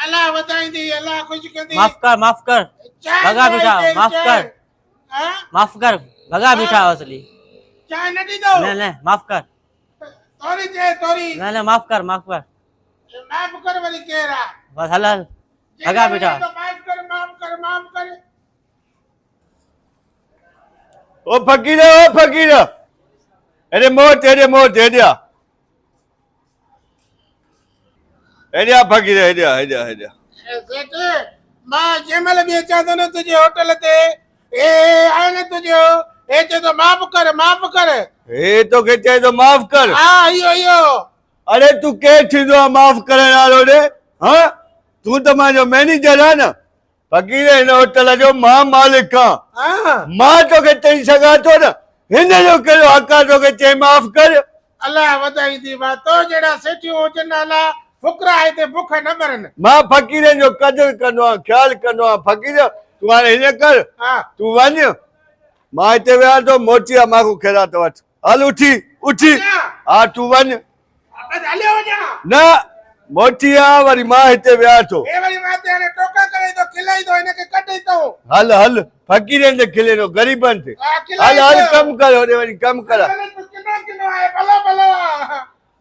अल्लाह बताईंदी अल्लाह कुछ कंदी माफ कर भगा बीठा माफ कर भगा बीठा असली चाय नदी दो ले माफ कर तोरी चे तोरी ले माफ कर माफ कर वरी केरा बस हलाल भगा बीठा तो माफ कर ओ फकीर एडे मोह दे दिया हेडिया फकीर हेडिया सेठ मां जेमल भी अचा तो न तुझे होटल ते ए आए न तुझो ए चे तो माफ कर ए तो के चाहे तो माफ कर हां इयो अरे तू के थींदो माफ करण वालो रे हां तू तो मां जो मैनेजर है ना फकीर इन होटल जो मां मालिक हां मां तो के चई सगा तो न हिन जो केड़ो हक तो के चे माफ कर अल्लाह वधाई दी बात तो जेड़ा सेठियो जनाला फुकरा है ते भूख न मरन मां फकीर जो कदर करनो ख्याल करनो फकीर तू हाणे हिन कर हां तू वन मां इते विया तो मोचिया मां को खेरा तो वठ हल उठी हां तू वन बस हलियो वञा न मोचिया वरी मां हिते विया तो ए वरी माते ने टोका करे तो खिलाई दो इने के कटई तो हल फकीर ने खिले नो गरीबन थे हल कम कर ओरे वरी कम कर किनो आए भलो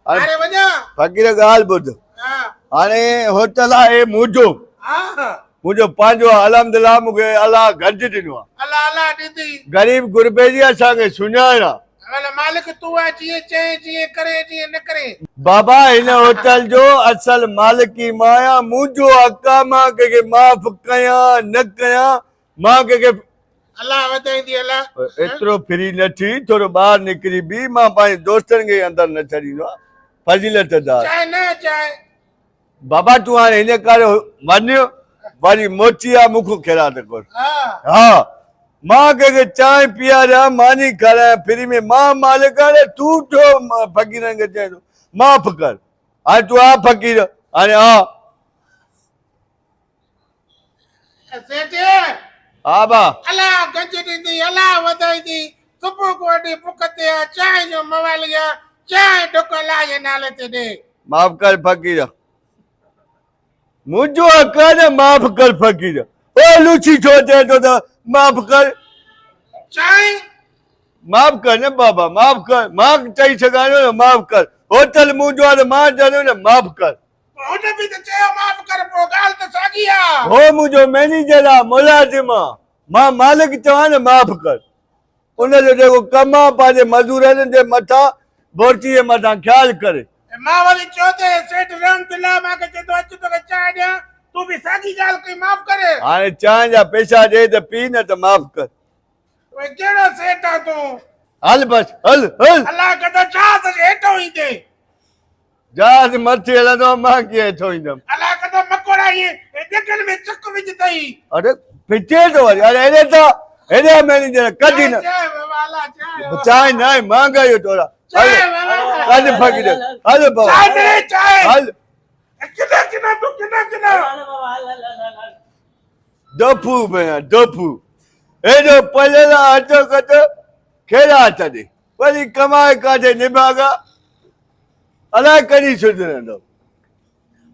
अरे वञा फकीर गाल बुध हां हाणे होटल आहे मुझो पांजो अलहमदुलिल्लाह मुके अल्लाह गंज दिनो अल्लाह दीदी गरीब गुरबे जी असा के सुनाणा अल्लाह मालिक तू आ जी करे जी न करे बाबा इन होटल जो असल मालिकी माया मुझो अका मां के माफ कया न कया मां के अल्लाह वधाई दी अल्लाह एतरो फ्री न थी थोरो बाहर निकरी भी मां पाए दोस्तन के अंदर न छड़ीनो फजीलत दा चाय बाबा तू हाणे हिन कर वन वरी मोचिया मुख खेरा त कर हां मां के चाय पियारा मानी करे फ्री में मां मालिक है तू तो फकीर के चाहे तो माफ कर हां तू आ फकीर हाणे आ सेठे हा बा अल्लाह गंज दी अल्लाह वधाई दी सुबह को डी पुकते चाय जो मवाल गया चाय ढोकला ये नाले ते दे माफ कर फकीर मुझो अकान माफ कर फकीर ओ लूची छोटे तो माफ कर चाय माफ कर ने बाबा माफ कर मां चई सगानो न माफ कर होटल मुझो न मां जानो न माफ कर ओने भी ते चयो माफ कर पो गाल तो सागिया हो मुझो मैनेजर आ मुलाजिम मां मालिक चवा न माफ कर उन जो देखो कमा पाजे मजदूरन जे मथा बोरची जे मथा ख्याल करे मां वाली चोते सेठ रहमतुल्लाह मां के तो अच तो चाय दे तू भी सागी गाल कोई माफ करे हाने चाय जा पैसा दे त पी न त माफ कर ओए केड़ो सेठ आ तू हल बस हल अल्लाह कदा चाह से हेठो ही दे जहाज मथे हलंदो मां कीअं ठोईंदमि अल्लाह कदा मकोड़ा ये देखन में चक विच तई अरे पिचे तो वरी अरे हेॾे मैनेजर कढी न चाय बाबा अल्लाह चाय न आहे महांगाई हो थोरा कढ फकीर हल बाबा चाय हल किना तू किना डोफू में डोफू हेॾो पलियल अचो कचो खेड़ा अचनि वरी कमाए काठे निभागा अलाए कॾहिं सुधरंदो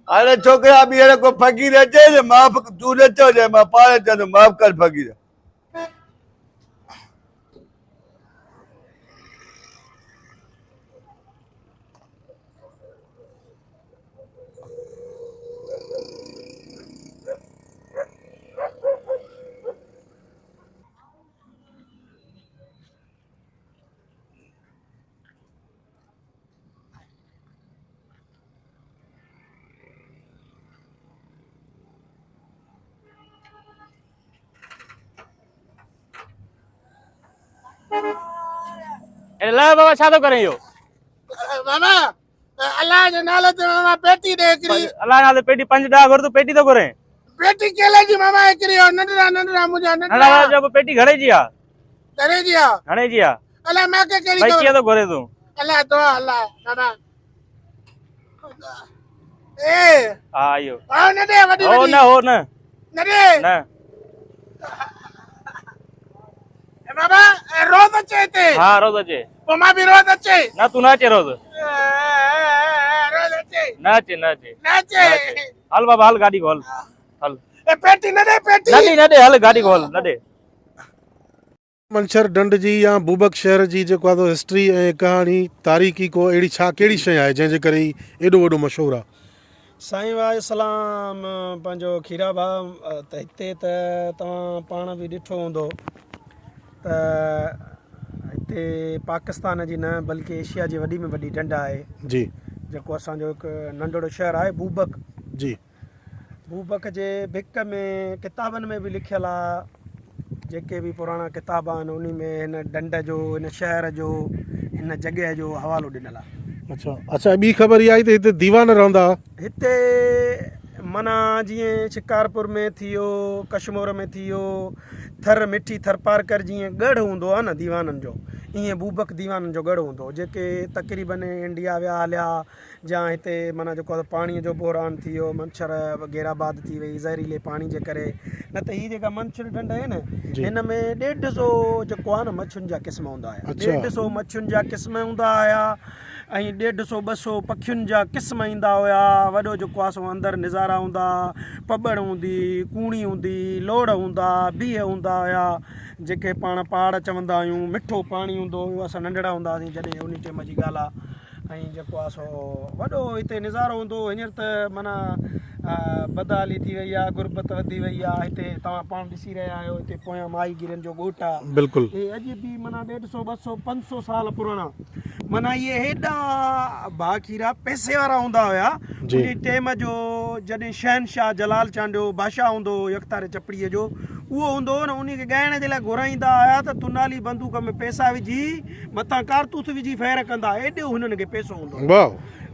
हाणे छोकिरा ॿीहर को फकीर अचे न माफ़ तूं न चओ मां पाण चवंदुमि माफ़ कर फकीर ला बाबा छा तो करे यो मामा अल्लाह जे नाले ते मामा पेटी दे एकरी अल्लाह नाले पेटी 5 डा भर तो पेटी तो करे पेटी केले जी मामा एकरी नंडरा मुजा नंडरा जब पेटी घड़े जिया घड़े जिया अल्लाह मैं के करी भाई किया तो करे तू अल्लाह तो अल्लाह मामा ए आयो आ नडे वडी हो न नडे ना बाबा रोज अचे ते हां रोज अचे पमा भी रोज अचे ना तू ना अचे रोज रोज अचे न अचे न अचे नाचे हल बाबा हल गाॾी खोल हल ए पेटी न दे पेटी न ॾे हल गाॾी खोल न ॾे मंशर ढंढ जी या बूबक शहर जी जेको आहे हिस्ट्री ऐं कहाणी तारीख़ी को अहिड़ी छा कहिड़ी शइ आहे जंहिंजे करे ही एॾो वॾो मशहूरु आहे? साईं वाह सलाम पंहिंजो खीरा भाउ त हिते त तव्हां पाण बि ॾिठो हूंदो त हिते पाकिस्तान जी न बल्कि एशिया जी वॾी में वॾी ढंढ आहे जी जेको असांजो हिकु नंढड़ो शहर आहे बूबक। जी बूबक जे भिक में किताबनि में बि लिखियलु आहे, जेके बि पुराणा किताब आहिनि उन में हिन ढंढ जो हिन शहर जो हिन जॻह जो हवालो ॾिनल आहे। अच्छा ॿी ख़बर इहा आई त हिते दीवान रहंदा हिते माना जीअं शिकारपुर में थी वियो, कश्मीर में थी वियो, थर मिठी थरपारकर जीअं गढ़ हूंदो आहे न दीवाननि जो, ईअं बूबक दीवाननि जो गढ़ हूंदो जेके तक़रीबन इंडिया विया हलिया या हिते माना जेको आहे पाणीअ जो बहिरान थी वियो, मच्छर वग़ैरह थी वई ज़हरीले पाणी जे करे, न त हीअ जेका मंछर ढंढ आहे न हिन में 150 जेको आहे न मच्छियुनि जा क़िस्म हूंदा हुआ। 150 मच्छियुनि जा क़िस्म हूंदा हुया ऐं 150-200 पखियुनि जा क़िस्म ईंदा हुया। वॾो जेको आहे सो अंदरि नज़ारा हूंदा, पबड़ हूंदी, कूणी हूंदी, लोड़ हूंदा, बीह हूंदा हुया जेके पाण पहाड़ चवंदा आहियूं, मिठो पाणी हूंदो हुयो। असां नंढड़ा हूंदा हुआसीं जॾहिं उन टाइम जी ॻाल्हि आहे। ऐं जेको आहे सो वॾो हिते नज़ारो हूंदो। हींअर त माना बदहाली थी वई आहे, गुरबत वधी वई आहे। हिते तव्हां पाण ॾिसी रहिया आहियो हिते पोयां माईगिरियुनि जो ॻोठ आहे बिल्कुलु। हे अॼु बि माना 150-200-500 साल पुराणा माना इहे हेॾा भाखीरा पैसे वारा हूंदा हुया उन टाइम जो। जॾहिं शहनशाह जलाल चांडियो बादशाह हूंदो यकतारे चपड़ीअ जो, उहो हूंदो न, उन खे ॻाइण जे लाइ घुराईंदा हुया त तुनाली बंदूक में पैसा विझी मथां कारतूस विझी फेर कंदा, एॾो हुननि खे पैसो हूंदो।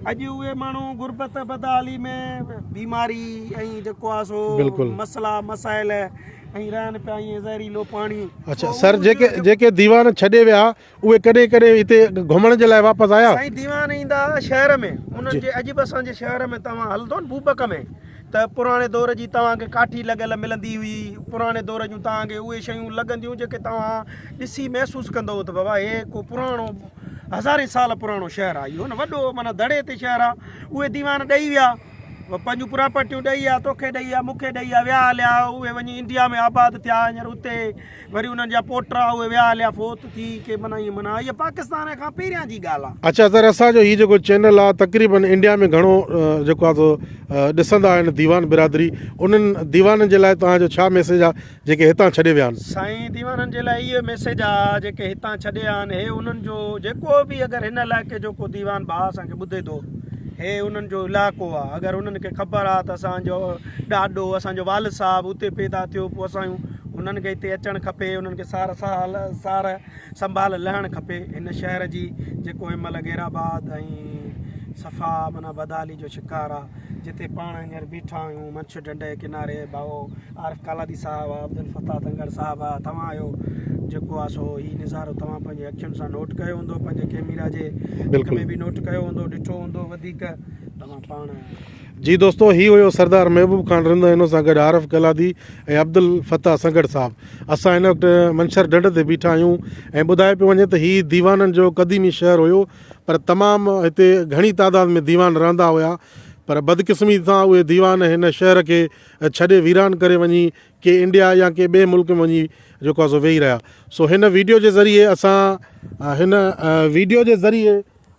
अॼु उहे माण्हू गुरबत बदहाली में बीमारी ऐं जेको आहे सो मसला मसाइल ऐं रहनि पिया ईअं ज़हरीलो पाणी। अच्छा सर, जेके दीवान छॾे विया उहे कॾहिं कॾहिं हिते घुमण जे लाइ वापसि आया? साईं दीवान ईंदा शहर में, उन्हनि जे अॼु बि असांजे शहर में तव्हां हलंदो न बूबक में त पुराणे दौर जी तव्हांखे काठी लॻियल मिलंदी हुई। पुराणे दौर जूं तव्हांखे उहे शयूं लॻंदियूं जेके तव्हां ॾिसी महसूसु कंदो त बाबा हे को पुराणो हज़ारे साल पुराणो शहर आहे इहो न, वॾो माना दड़े ते शहर आहे। उहे दीवान ॾेई विया, पंहिंजूं प्रॉपर्टियूं ॾेई आहे, तोखे ॾेई आहे, मूंखे ॾेई आहे, विया हलिया। उहे वञी इंडिया में आबाद थिया, हींअर उते वरी उन्हनि जा पोटा उहे विया हलिया फोत थी के माना ईअं माना इहा पाकिस्तान खां पहिरियां जी ॻाल्हि आहे। अच्छा सर, असांजो हीउ जेको चैनल आहे तक़रीबन इंडिया में घणो जेको आहे सो ॾिसंदा आहिनि दीवान बिरादरी, उन्हनि दीवाननि जे लाइ तव्हांजो छा मैसेज आहे जेके हितां छॾे विया आहिनि? साईं दीवाननि जे लाइ इहो मैसेज आहे जेके हितां छॾे आहिनि, हे उन्हनि जो जेको बि अगरि हिन इलाइक़े जो को दीवान भाउ असांखे ॿुधे थो, हे उन्हनि जो इलाइक़ो आहे। अगरि उन्हनि खे ख़बर आहे त असांजो ॾाॾो असांजो वाल साहिबु उते पैदा थियो, पोइ असांजो उन्हनि खे हिते अचणु खपे, उन्हनि खे सार संभाल लहणु खपे। हिन शहर जी जेको हिनमहिल गैराबाद ऐं सफ़ा माना बदहाली जो शिकार आहे, जिते पाण हींअर बीठा आहियूं मंछ ढंढ जे किनारे। भाउ आरिफ कालादी साहिबु आहे, अब्दुल फताह तंगड़ साहिबु आहे, तव्हां आहियो जेको आहे सो हीउ नज़ारो तव्हां पंहिंजे अखियुनि सां नोट कयो हूंदो, पंहिंजे कैमरा जे में बि नोट कयो हूंदो, ॾिठो हूंदो वधीक तव्हां पाण। जी दोस्तो, ही हुयो सरदार महबूब खान रिंद, हिन सां गॾु आरिफ कलादी ऐं अब्दुल फताह संगड़ साहिबु। असां हिन वक़्तु मंछर ढंढ ते बीठा आहियूं ऐं ॿुधाए पियो वञे त हीउ दीवाननि जो क़दीमी शहर हुयो, पर तमामु हिते घणी तादाद में दीवान रहंदा हुया। पर बदकिस्मती सां उहे दीवान हिन शहर खे छॾे वीरान करे वञी के इंडिया या के ॿिए मुल्क में वञी जेको आहे सो वेही रहिया। सो हिन वीडियो जे ज़रिए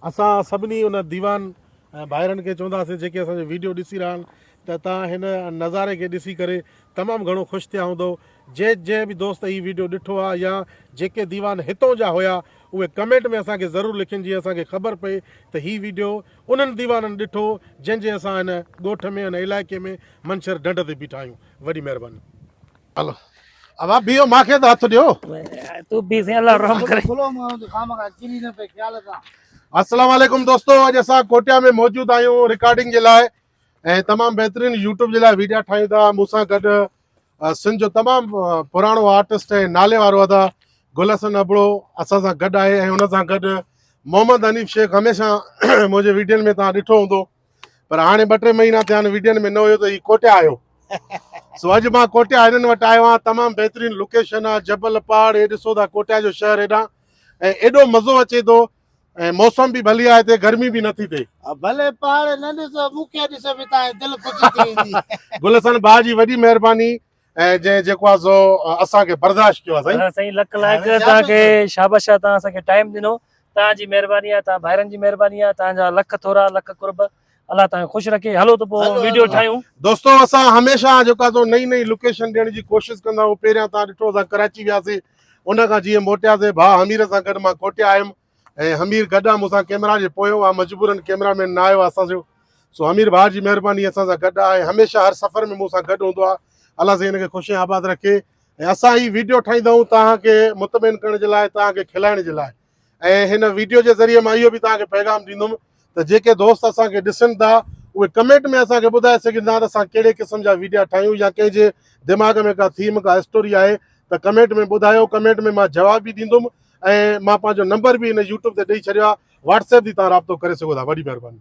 असां सभिनी उन दीवान भाइरनि खे चवंदासीं जेके असांजो वीडियो ॾिसी रहिया आहिनि त तव्हां हिन नज़ारे खे ॾिसी करे तमामु घणो ख़ुशि थिया हूंदो। जंहिं बि दोस्त हीउ वीडियो ॾिठो आहे या जेके दीवान हितां जा हुया उहे कमेंट में असांखे ज़रूरु लिखनि, जीअं असांखे ख़बर पए त हीउ वीडियो उन्हनि दीवाननि ॾिठो जंहिंजे असां हिन ॻोठ में हिन इलाइक़े में मंछर ढंढ ते बीठा आहियूं। वॾी महिरबानी। हलो अब आप बीहो, मूंखे त हथु ॾियो। अस्सलाम वालेकुम दोस्तों, अॼु असां कोटिया में मौजूदु आहियूं रिकॉर्डिंग जे लाइ ऐं तमामु बहितरीनु यूट्यूब जे लाइ वीडियो ठाहियूं था। मूंसां गॾु सिंध जो तमामु पुराणो आर्टिस्ट ऐं नाले वारो अदा गुल हसन अबड़ो असां सां गॾु आहे ऐं हुन सां गॾु मोहम्मद हनीफ शेख। हमेशह मुंहिंजे वीडियोनि में तव्हां ॾिठो हूंदो, पर हाणे 2-3 महीना थिया आहिनि वीडियोनि में न हुयो त हीउ कोटिया आयो। सो अॼु मां कोटिया हिननि वटि आयो आहियां। तमामु बहितरीनु लोकेशन आहे, जबल पहाड़, हे ॾिसो था कोटिया जो शहर हेॾां, ऐं एॾो मज़ो अचे थो। ऐं मौसम बि भली आहे हिते, गर्मी बि नथी थिए। भले पहाड़ न ॾिसो, मूंखे ॾिसो बि तव्हां दिलि ख़ुशि थी वेंदी। गुलशन भाउ जी वॾी महिरबानी ऐं जंहिं जेको आहे सो असांखे बर्दाश्त कयो आहे साईं। साईं लख लाख तव्हांखे शाबाश आहे, तव्हां असांखे टाइम ॾिनो, तव्हांजी महिरबानी आहे, तव्हां भाइरनि जी महिरबानी आहे, तव्हांजा लख थोरा लख कुर्ब, अलाह तव्हांखे ख़ुशि रखे। हलो त पोइ वीडियो ठाहियूं। दोस्तो असां हमेशह जेको आहे सो नई नई लोकेशन ॾियण जी कोशिशि कंदा आहियूं। पहिरियां तव्हां ॾिठो असां कराची वियासीं, उन खां जीअं मोटियासीं भाउ हमीर सां गॾु मां कोटिया आयुमि ऐं हमीर गॾु आहे मूंसां कैमरा जे पोयो आहे, मजबूरन कैमरामैन न आयो आहे असांजो। सो हमीर भाउ जी महिरबानी असां सां गॾु आहे, हमेशह हर सफ़र में मूंसां गॾु हूंदो आहे। अलाह साईं हिनखे ख़ुशी आबाद रखे। ऐं असां ही वीडियो ठाहींदा आहियूं तव्हांखे मुतमिन करण जे लाइ, तव्हांखे खिलाइण जे लाइ। ऐं हिन वीडियो जे ज़रिए मां इहो बि तव्हांखे पैगाम ॾींदुमि त जेके दोस्त असांखे ॾिसनि था उहे कमेंट में असांखे ॿुधाए सघंदा त असां कहिड़े क़िस्म जा वीडियो ठाहियूं, या कंहिंजे दिमाग़ में का थीम का स्टोरी आहे त कमेंट में ॿुधायो। कमेंट में मां जवाब बि ॾींदुमि ऐं मां पंहिंजो नंबर बि हिन यूट्यूब ते ॾेई छॾियो आहे, व्हाट्सएप बि तव्हां राब्तो करे सघो था। वॾी महिरबानी।